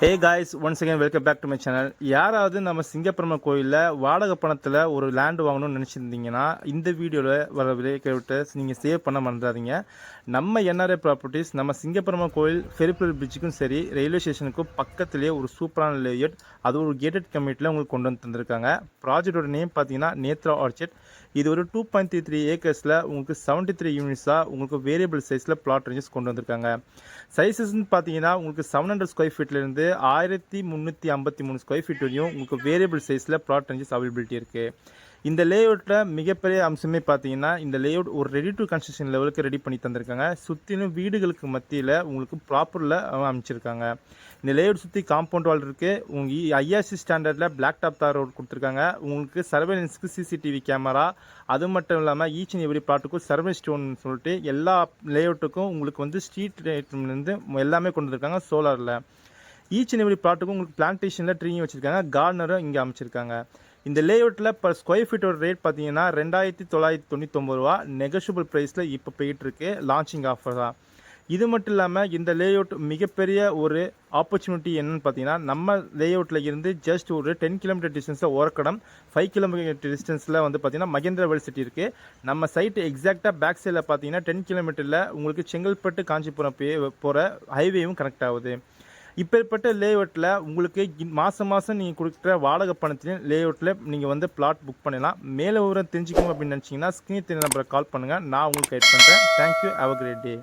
Hey guys, once again welcome back to my channel. யாராவது நம்ம சிங்கப்பெருமாள் கோயிலில் வாடகை பணத்தில் ஒரு லேண்ட் வாங்கணும்னு நினச்சிருந்தீங்கன்னா இந்த வீடியோவில் வர விலையை விட்டு நீங்கள் சேவ் பண்ண மறந்துடாதீங்க. நம்ம என்ஆர்ஐ ப்ராப்பர்ட்டிஸ் நம்ம சிங்கப்பெருமாள் கோயில் ஃபெரிபுரல் பிரிட்ஜுக்கும் சரி ரயில்வே ஸ்டேஷனுக்கும் பக்கத்துலேயே ஒரு சூப்பரான லேஅவுட், அது ஒரு கேட்டட் கம்யூனிட்டியில் உங்களுக்கு கொண்டு வந்து தந்திருக்காங்க. ப்ராஜெக்டோட நேம் பார்த்தீங்கன்னா நேத்ரா ஆர்ச்சர்ட். இது ஒரு 2.33 ஏக்கர்ஸில் உங்களுக்கு 73 யூனிட்ஸாக உங்களுக்கு வேரியபிள் சைஸில் பிளாட் ரேஞ்சஸ் கொண்டு வந்திருக்காங்க. சைஸஸ்ன்னு பார்த்தீங்கன்னா உங்களுக்கு 700 ஸ்கொயர் ஃபீட்லேருந்து 1353 ஸ்கொயர் ஃபீட் வரையும் உங்களுக்கு வேரியபிள் சைஸில் பிளாட் ரேஞ்சஸ் அவைலபிலிட்டி இருக்குது. இந்த லேஅவுட்டில் மிகப்பெரிய அம்சமே பார்த்தீங்கன்னா இந்த லேஅவுட் ஒரு ரெடி டு கன்ஸ்ட்ரக்ஷன் லெவலுக்கு ரெடி பண்ணி தந்திருக்காங்க. சுற்றிலும் வீடுகளுக்கு மத்தியில் உங்களுக்கு ப்ராப்பரில் அமைச்சிருக்காங்க. இந்த லேஅவுட் சுற்றி காம்பவுண்ட் வால் இருக்குது. உங்களுக்கு ஐஆர்சி ஸ்டாண்டர்டில் பிளாக் டாப் தார் ரோட் கொடுத்துருக்காங்க. உங்களுக்கு சர்வேலன்ஸுக்கு சிசிடிவி கேமரா, அது மட்டும் இல்லாமல் ஈச் அண்ட் எவ்ரி பிளாட்டுக்கும் சர்வே ஸ்டோன்னு சொல்லிட்டு எல்லா லேஅவுட்டுக்கும் உங்களுக்கு வந்து ஸ்ட்ரீட் லைட்லேருந்து எல்லாமே கொண்டு வந்திருக்காங்க சோலாரில். ஈச் அண்ட் எவ்ரி பிளாட்டுக்கும் உங்களுக்கு பிளான்டேஷனில் ட்ரீயும் வச்சுருக்காங்க, கார்டனரும் இங்கே அமைச்சிருக்காங்க. இந்த லேஅவுட்டில் பர் ஸ்கொயர் ஃபீட்டோட ரேட் பார்த்தீங்கன்னா 2999 ரூபா. நெகோஷியபிள் ப்ரைஸில் இப்போ போயிட்டுருக்கு, லான்ச்சிங் ஆஃபர் தான். இது மட்டும் இல்லாமல் இந்த லேஅவுட் மிகப்பெரிய ஒரு ஆப்பர்ச்சுனிட்டி என்னன்னு பார்த்தீங்கன்னா நம்ம லேஅவுட்டில் இருந்து ஜஸ்ட் ஒரு 10 கிலோமீட்டர் டிஸ்டன்ஸில் ஓரக்கடம், 5 கிலோமீட்டர் டிஸ்டன்ஸில் வந்து பார்த்தீங்கன்னா மகேந்திரா வேல் சிட்டி இருக்குது. நம்ம சைட்டு எக்ஸாக்டாக பேக் சைடில் பார்த்தீங்கன்னா 10 கிலோமீட்டரில் உங்களுக்கு செங்கல்பட்டு காஞ்சிபுரம் போகிற ஹைவேவும் கனெக்ட் ஆகுது. இப்பேற்பட்ட லேஅவுட்டில் உங்களுக்கு மாதம் நீங்கள் கொடுக்குற வாடகை பணத்திலையும் லேஅவுட்டில் நீங்கள் வந்து பிளாட் புக் பண்ணலாம். மேலே விவரம் தெரிஞ்சுக்கணும் அப்படின்னு நினச்சிங்கன்னா ஸ்க்ரீன் நம்பரை கால் பண்ணுங்கள், நான் உங்களுக்கு கைட் பண்ணுறேன். Thank you, have a great day.